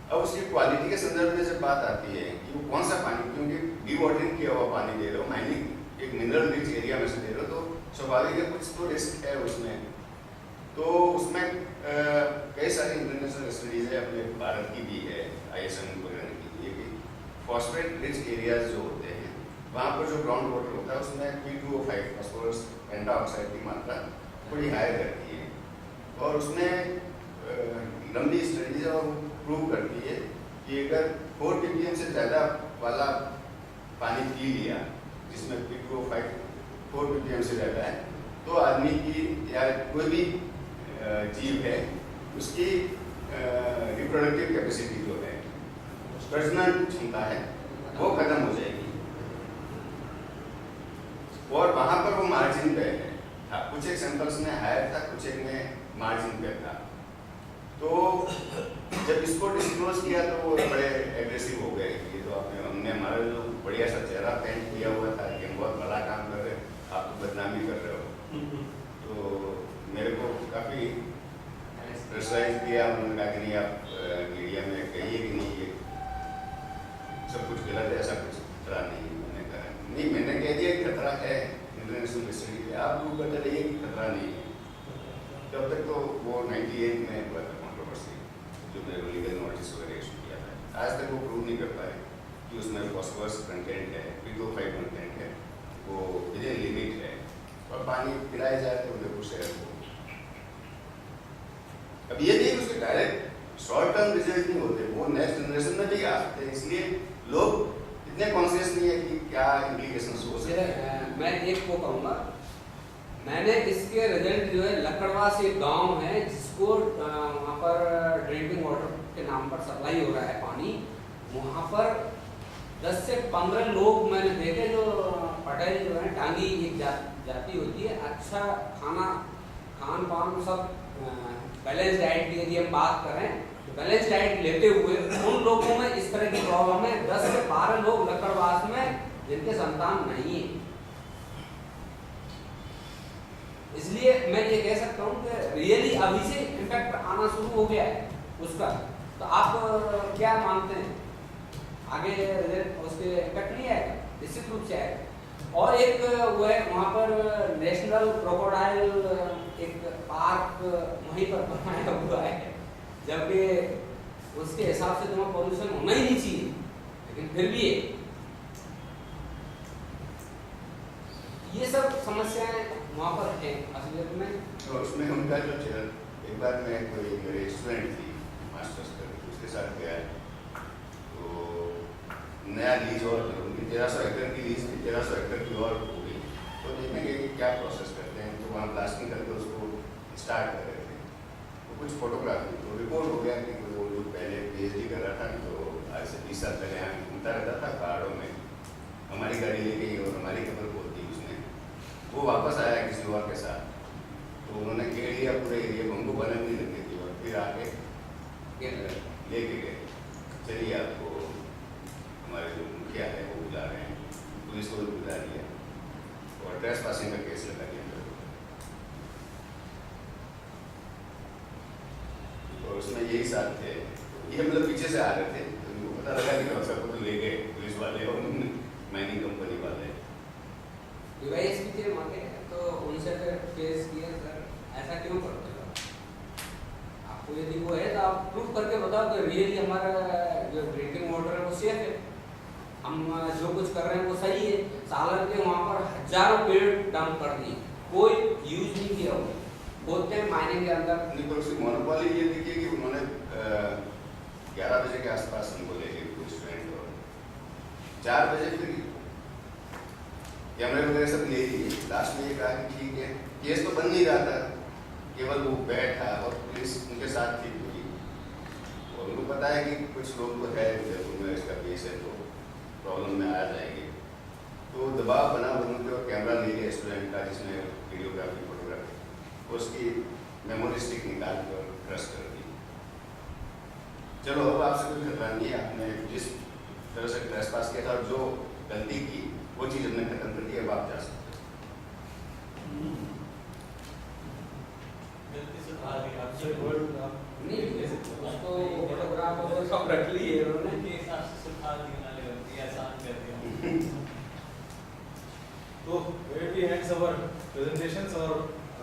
अब उसकी क्वालिटी के संदर्भ में जब बात आती है कि वो कौन सा पानी, क्योंकि डी वाटरिंग किया हुआ पानी दे रहे हो, माइनिंग एक मिनरल रिच एरिया में से दे रहे हो, तो स्वाभाविक है कुछ तो रिस्क है उसमें। तो उसमें कई सारी इंटरनेशनल स्टडीज है, अपने भारत की भी है, ISM वगैरह की भी है कि फॉस्फेट रिच एरियाज जो होते हैं वहाँ पर जो ग्राउंड वाटर होता है उसमें P2O5 फास्फोरस पेंटाऑक्साइड की मात्रा थोड़ी हाई रहती है, और उसमें लंबी स्टडीज और प्रूव करती है कि अगर 4 ppm से ज़्यादा वाला पानी पी लिया जिसमें P2O5 4 ppm से ज़्यादा है, तो आदमी की या कोई भी जीव है उसकी रिप्रोडक्टिव कैपेसिटी जो है, प्रजनन क्षमता है, वो खत्म हो जाएगी। और वहाँ पर वो मार्जिन पे है, कुछ एक सैंपल्स में हायर था, कुछ एक में मार्जिन पे था। तो जब इसको डिस्क्लोज किया तो वो बड़े एग्रेसिव हो गए कि तो हमने हमारा जो बढ़िया सा चेहरा पेंट किया हुआ था कि हम बहुत बड़ा काम कर रहे हैं, आप तो बदनामी कर रहे हो। तो मेरे को काफ़ी प्रेशराइज किया, उन्होंने कहा कि नहीं आप मीडिया में कहिए कि नहीं ये सब कुछ गलत है, ऐसा कुछ खतरा नहीं। मैंने कहा नहीं, मैंने कह दिया कि खतरा है, इंटरनेशनल स्टडी है, आप लोग बता रहिए कि खतरा नहीं है। तब तक तो वो 98 में हुआ था कंट्रोवर्सी, जो मेरे लीगल नोटिस वगैरह इशू किया था। आज तक वो प्रूव नहीं कर पाए कि उसमें फॉस्फोरस कंटेंट है, P2O5 कंटेंट है, वो विदिन लिमिट है, और पानी पिलाया जाए तो उधर शहर को। अब ये नहीं उसके डायरेक्ट शॉर्ट टर्म रिजल्ट नहीं होते, वो नेक्स्ट जनरेशन में भी आ सकते हैं, इसलिए लोग इतने कॉन्शियस नहीं है कि क्या इम्प्लीकेशंस हो सकते हैं। मैं एक को कहूँगा, मैंने इसके रिजल्ट जो है लकड़वा से एक गांव है जिसको वहाँ पर ड्रिंकिंग वाटर के नाम पर सप्लाई हो रहा है पानी, वहाँ पर 10 से 15 लोग मैंने देखे जो पटेल जो है, टांगी एक जाति होती है, अच्छा खान पान सब बैलेंस डाइट की यदि हम बात करें तो बैलेंस डाइट लेते हुए उन लोगों में इस तरह की प्रॉब्लम है। 10 से 12 लोग लकड़वास में जिनके संतान नहीं है। इसलिए मैं ये कह सकता हूँ कि रियली अभी से इम्पैक्ट आना शुरू हो गया है उसका। तो आप क्या मानते हैं, आगे रिजल्ट उसके इम्पैक्ट नहीं आएगा? निश्चित रूप से आएगा। और एक वो है वहाँ पर नेशनल क्रोकोडाइल एक पार्क वहीं पर बनाया हुआ है, जबकि उसके हिसाब से तुम्हें पॉल्यूशन होना ही नहीं चाहिए, लेकिन फिर भी ये सब समस्याएं वहाँ पर है असलियत में। तो उसमें उनका जो एक बार मैं कोई मेरे स्टूडेंट थी मास्टर्स कर, उसके साथ गया, तो नया लीज और उनकी 1300 एकड़ की लीज थी, 1300 एकड़ की और हो गई। तो देखेंगे कि क्या प्रोसेस करते हैं, तो वहाँ ब्लास्टिंग करके उसको स्टार्ट कर रहे थे। तो कुछ फोटोग्राफी तो रिपोर्ट हो गया कि वो जो पहले PhD कर रहा था, तो आज से 20 साल पहले यहाँ घूमता रहता था पहाड़ों में, हमारी गाड़ी ले गई और हमारी खबर बोलती उसने, वो वापस आया किसी और के साथ, तो उन्होंने घेर लिया पूरे एरिया, हमको बना नहीं लगी थी, और फिर आके लेके गए, चलिए आपको हमारे जो मुखिया है वो बुला रहे हैं, पुलिस को भी बुला दिया और ट्रेस पासिंग का केस लगा दिया। और उसमें यही साथ थे, ये मतलब पीछे से आ रहे थे, तो उनको पता लगा कि डॉक्टर को तो ले गए पुलिस वाले और माइनिंग कंपनी वाले। डिवाइस भी थे वहाँ के, तो उनसे फिर केस किया सर ऐसा क्यों करते हो? आपको यदि वो है तो आप प्रूफ करके बताओ कि रियली हमारा जो ड्रिंकिंग वाटर है वो सेफ है, हम जो कुछ कर रहे हैं वो सही है। सालन के वहाँ पर हजारों पेड़ डंप कर दिए, कोई यूज नहीं किया हुआ, बोलते हैं माइनिंग के अंदर नहीं। तो उसकी मोनोपोली ये देखिए कि उन्होंने 11 बजे के आसपास हमको ले गए कुछ स्टूडेंट, और 4 बजे फिर कैमरे वगैरह सब ले लिए, लास्ट में ये कहा कि ठीक है, केस तो बन नहीं रहा था, केवल वो बैठा और पुलिस उनके साथ थी पूरी, और उनको पता है कि कुछ लोग तो है जयपुर में इसका केस है तो प्रॉब्लम में आ जाएंगे, तो दबाव बना उनके और कैमरा ले लिया स्टूडेंट का जिसमें वीडियोग्राफी फोटोग्राफी, उसकी मेमोरी स्टिक निकाल कर क्रश कर दी। चलो अब आपसे कोई खतरा नहीं है, आपने जिस तरह से ट्रेसपास किया था और जो गलती की वो चीज़ हमने खत्म कर दी, अब आप जा सकते हो। गलती से खा लिया आपसे वर्ड आप नहीं उसको फोटोग्राफ और सब रख लिए उन्होंने। के हिसाब से सुखा दिया ले आसान कर दिया। तो where we ends our presentations और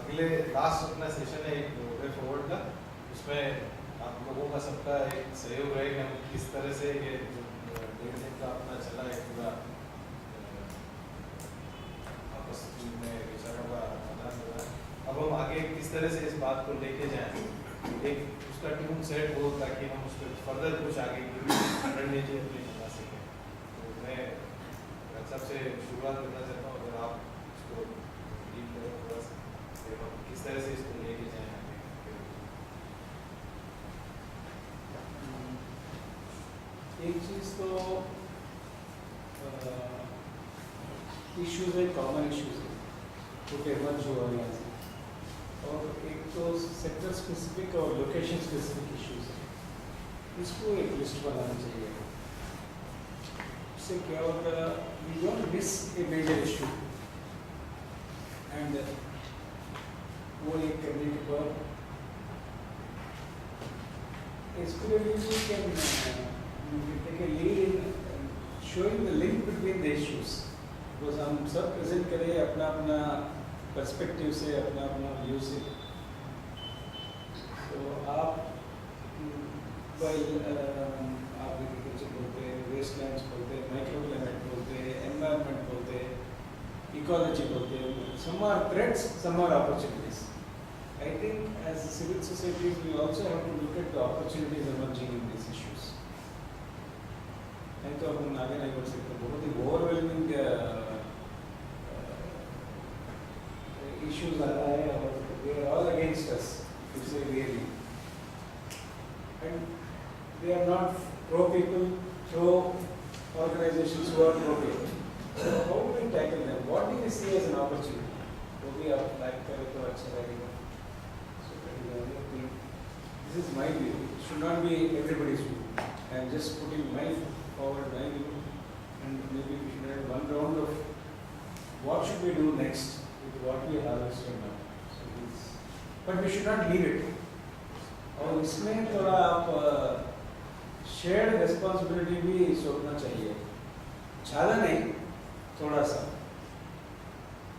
अगले लास्ट अपना सेशन है एक वे फॉरवर्ड का, उसमें आप लोगों का सबका एक सहयोग रहेगा हम किस तरह से ये डेढ़ दिन का अपना चला है पूरा आपस में विचारों का आदान प्रदान, अब हम आगे किस तरह से इस बात को लेके जाएं, एक उसका ट्यून सेट हो ताकि हम उस पर फर्दर कुछ आगे की रणनीति अपनी बना सकें। तो मैं सबसे शुरुआत करना चाहता हूँ, अगर आप इसको डील करें थोड़ा सा कि हम किस तरह से इसको लेके जाएं आगे। एक चीज़ तो इश्यूज है, कॉमन इश्यूज है तो एमर्ज हुआ यहाँ से, और एक तो सेक्टर स्पेसिफिक और लोकेशन स्पेसिफिक इश्यूज है, इसको एक लिस्ट बनाना चाहिए। इससे क्या होगा, we don't miss a major issue and वो एक करने के बाद SPWD can take a lead in showing the link between the issues, because हम सब प्रेजेंट करें अपना अपना पर्सपेक्टिव से, अपना अपना व्यू से, तो आप आप एग्रीकल्चर बोलते हैं, वेस्ट लैंड्स बोलते हैं, माइक्रो क्लाइमेट बोलते हैं, एनवायरनमेंट बोलते हैं, इकोलॉजी बोलते हैं, some are threats, some are opportunities. I think as civil societies we also have to look at the opportunities emerging in these issues. नहीं तो हम आगे नहीं बढ़ सकते, बहुत ही ओवरवेलमिंग इश्यूज आ रहा है और they are all against us, to say really, and they are not pro people, pro organizations who are pro people. So how do we tackle them? What do we see as an opportunity? वो भी आप like करें तो अच्छा लगेगा। This is my view. It should not be everybody's view. I am just putting my forward my view, and maybe we should have one round of what should we do next with what we harvested now. So this, but we should not leave it. और इसमें थोड़ा आप shared responsibility भी सोचना चाहिए, ज़्यादा नहीं, थोड़ा सा,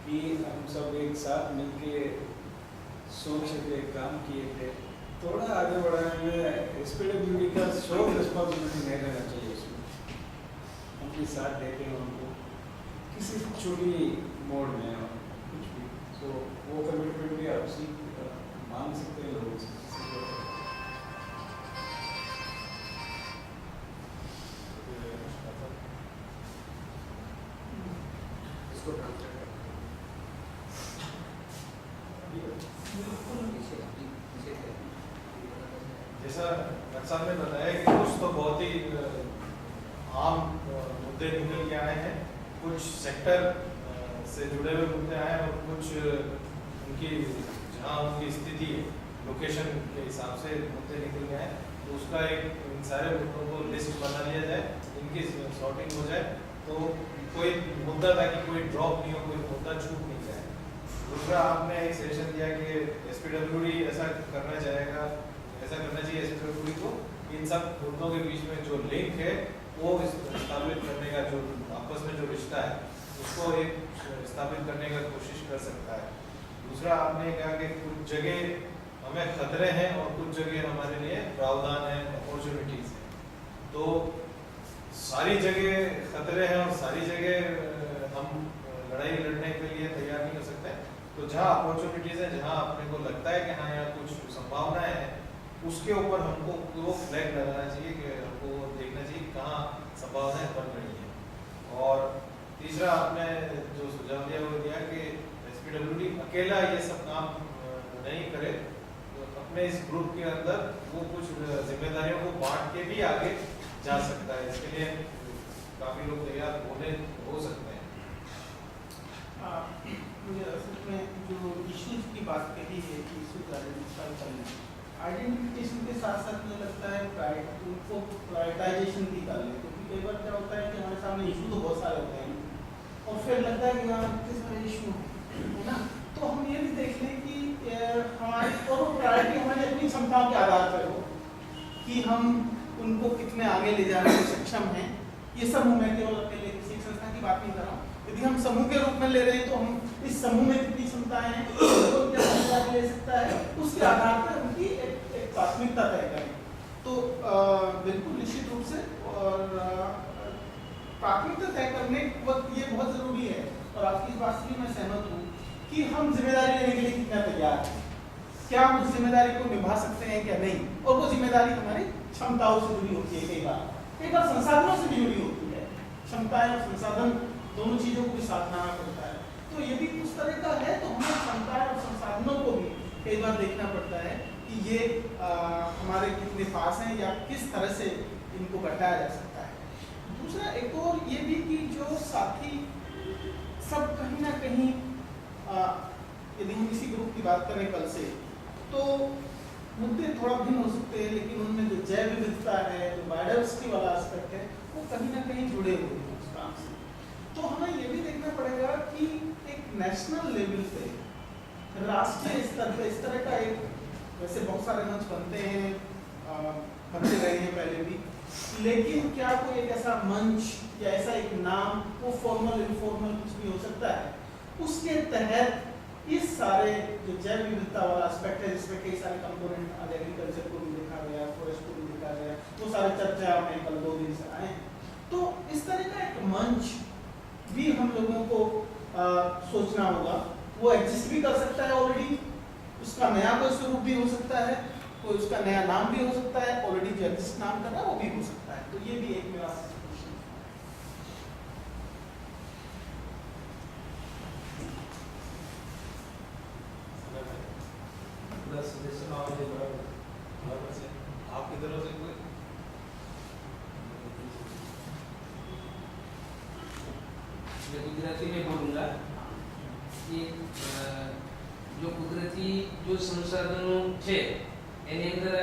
कि हम सब एक साथ मिलके सोच के काम किए थे, थोड़ा आगे बढ़ाने में SPWD का शोक रिस्पॉन्सिबिलिटी नहीं रहना चाहिए उसमें, अपने साथ देते हैं उनको किसी छोटी मोड़ में और कुछ भी, तो वो कमिटमेंट भी आप मांग सकते हैं लोगों से। इसको ट्रांसलेट जैसा डॉक्टर ने बताया कि कुछ तो बहुत ही आम मुद्दे निकल के आए हैं, कुछ सेक्टर से जुड़े हुए मुद्दे आए हैं और कुछ उनकी जहाँ उनकी स्थिति है लोकेशन के हिसाब से मुद्दे निकल गए हैं, तो उसका एक इन सारे मुद्दों को लिस्ट बना लिया जाए, इनकी सॉर्टिंग हो जाए, तो कोई मुद्दा ताकि कोई ड्रॉप नहीं हो, कोई मुद्दा छूट नहीं जाए। दूसरा आपने एक सजेशन दिया कि SPWD ऐसा करना चाहेगा, ऐसा करना चाहिए SPWD को, इन सब मुद्दों के बीच में जो लिंक है वो स्थापित करने का, जो आपस में जो रिश्ता है उसको एक स्थापित करने का कोशिश कर सकता है। दूसरा आपने कहा कि कुछ जगह हमें खतरे हैं और कुछ जगह हमारे लिए प्रावधान है, अपॉर्चुनिटीज हैं, तो सारी जगह खतरे हैं और सारी जगह हम लड़ाई लड़ने के लिए तैयार नहीं हो सकते, तो जहाँ अपॉर्चुनिटीज है, जहाँ अपने को लगता है कि हाँ यहाँ कुछ संभावनाएं हैं, उसके ऊपर हमको वो फ्लैग लगाना चाहिए कि हमको देखना चाहिए कहाँ संभावनाएं बन रही हैं। और तीसरा आपने जो सुझाव अकेला ये सब काम नहीं करे, तो अपने इस ग्रुप के अंदर वो कुछ जिम्मेदारियों को बांट के भी आगे जा सकता है। इसके लिए काफी लोग तैयार हो सकते हैं। मुझे असल में जो इश्यूज की बात कही है कि इश्यूज आइडेंटिफाई करना, आइडेंटिफिकेशन के साथ साथ मुझे लगता है उनको प्रायोरिटाइजेशन भी कर लें, क्योंकि कई बार क्या होता है कि हमारे सामने इशू तो बहुत सारे होते हैं और फिर लगता है कि यहाँ कितने सारे इशू है ना, तो हम ये भी देख लें कि हमारी और प्रायोरिटी हमारी अपनी क्षमताओं के आधार पर हो कि हम उनको कितने आगे ले जाने में सक्षम हैं। ये समूह मैं केवल अकेले किसी संस्था की बात नहीं कर रहा हूँ, यदि हम समूह के रूप में ले रहे हैं तो हम इस समूह में कितनी क्षमताएं हैं, तो क्या भागीदारी ले सकता है, उसके आधार पर उनकी एक प्राथमिकता तय करें। तो बिल्कुल निश्चित रूप से और प्राथमिकता तय करने के वक्त ये बहुत जरूरी है और आपकी इस बात से भी मैं सहमत हूँ कि हम जिम्मेदारी लेने के लिए कितना तैयार हैं, क्या हम उस जिम्मेदारी को निभा सकते हैं क्या नहीं, और वो जिम्मेदारी हमारी क्षमताओं से जुड़ी होती है, कई बार संसाधनों से भी जुड़ी होती है, क्षमताएं और संसाधन दोनों चीजों को भी साथ लाना पड़ता है। तो यदि उस तरह का है तो हमें क्षमताएं और संसाधनों को भी कई बार देखना पड़ता है कि ये हमारे कितने पास हैं या किस तरह से इनको घटाया जा सकता है। दूसरा एक और ये भी कि जो साथी सब कहीं ना कहीं यदि हम इसी ग्रुप की बात करें कल से, तो मुद्दे थोड़ा भिन्न हो सकते हैं, लेकिन उनमें जो जैव विविधता है, जो बायोडाइवर्सिटी वाला एस्पेक्ट है, वो कहीं ना कहीं जुड़े हुए हैं उस काम से। तो हमें ये भी देखना पड़ेगा कि एक नेशनल लेवल पे, राष्ट्रीय स्तर पे इस तरह का एक, वैसे बहुत सारे मंच बनते हैं, बनते रहे हैं पहले भी, लेकिन क्या कोई एक ऐसा मंच या ऐसा एक नाम, वो फॉर्मल इनफॉर्मल कुछ भी हो सकता है, उसके तहत इस सारे जो जैव विविधता वाला एस्पेक्ट है, जिसमें कई सारे कंपोनेंट, एग्रीकल्चर को भी देखा गया, फॉरेस्ट को भी देखा गया, वो सारे चर्चा में कल 2 दिन से आए, तो इस तरह का एक मंच भी हम लोगों को सोचना होगा। वो एग्जिस्ट भी कर सकता है ऑलरेडी, उसका नया कोई स्वरूप भी हो सकता है, कोई उसका नया नाम भी हो सकता है, ऑलरेडी जो एग्जिस्ट नाम कर रहा है वो भी हो सकता है। तो ये भी एक मेरा आपकी तरफ से कोई गुजराती में बोलूँगा कि जो कुदरती जो संसाधनों છે એની અંદર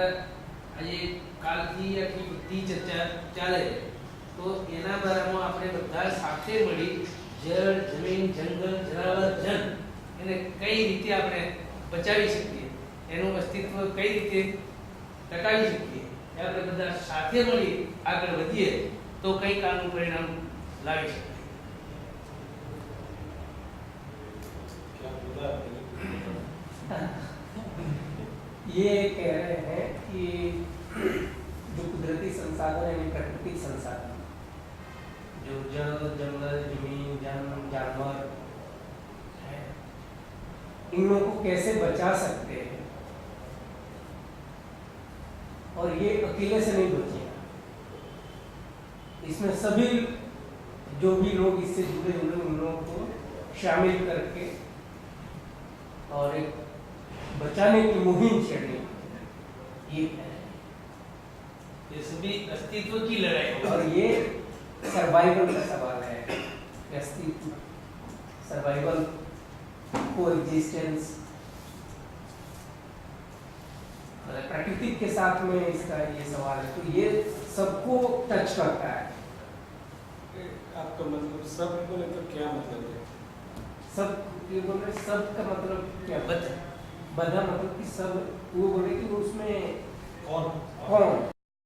આજે કાલથી આખી બધી ચર્ચા ચાલે તો એના બારામાં આપણે બધા સાથે મળી જળ જમીન જંગલ જનાવર જન એને કઈ રીતે આપણે બચાવી શકીએ, એનું અસ્તિત્વ કઈ રીતે ટકાવી શકીએ, એ આપણે બધા સાથે મળી આગળ વધીએ તો કંઈક આનું પરિણામ લાવી શકીએ। ये कह रहे हैं कि जो कुदरती संसाधन है, प्राकृतिक संसाधन, जो जल जंगल जमीन जानवर है, इन लोगों को कैसे बचा सकते हैं, और ये अकेले से नहीं बचेगा, इसमें सभी जो भी लोग इससे जुड़े हुए उन लोगों को शामिल करके और एक बचाने की मुहिम छेड़नी, ये सभी अस्तित्व की लड़ाई है। और ये सर्वाइवल का सवाल है, अस्तित्व, सर्वाइवल, कोएग्जिस्टेंस, प्रकृति के साथ में इसका ये सवाल है, तो ये सबको टच करता है। आपका मतलब सब बोले तो क्या मतलब है? सब ये बोल रहे, सब का मतलब क्या? बधा मतलब कि सब, वो बोले कि उसमें कौन कौन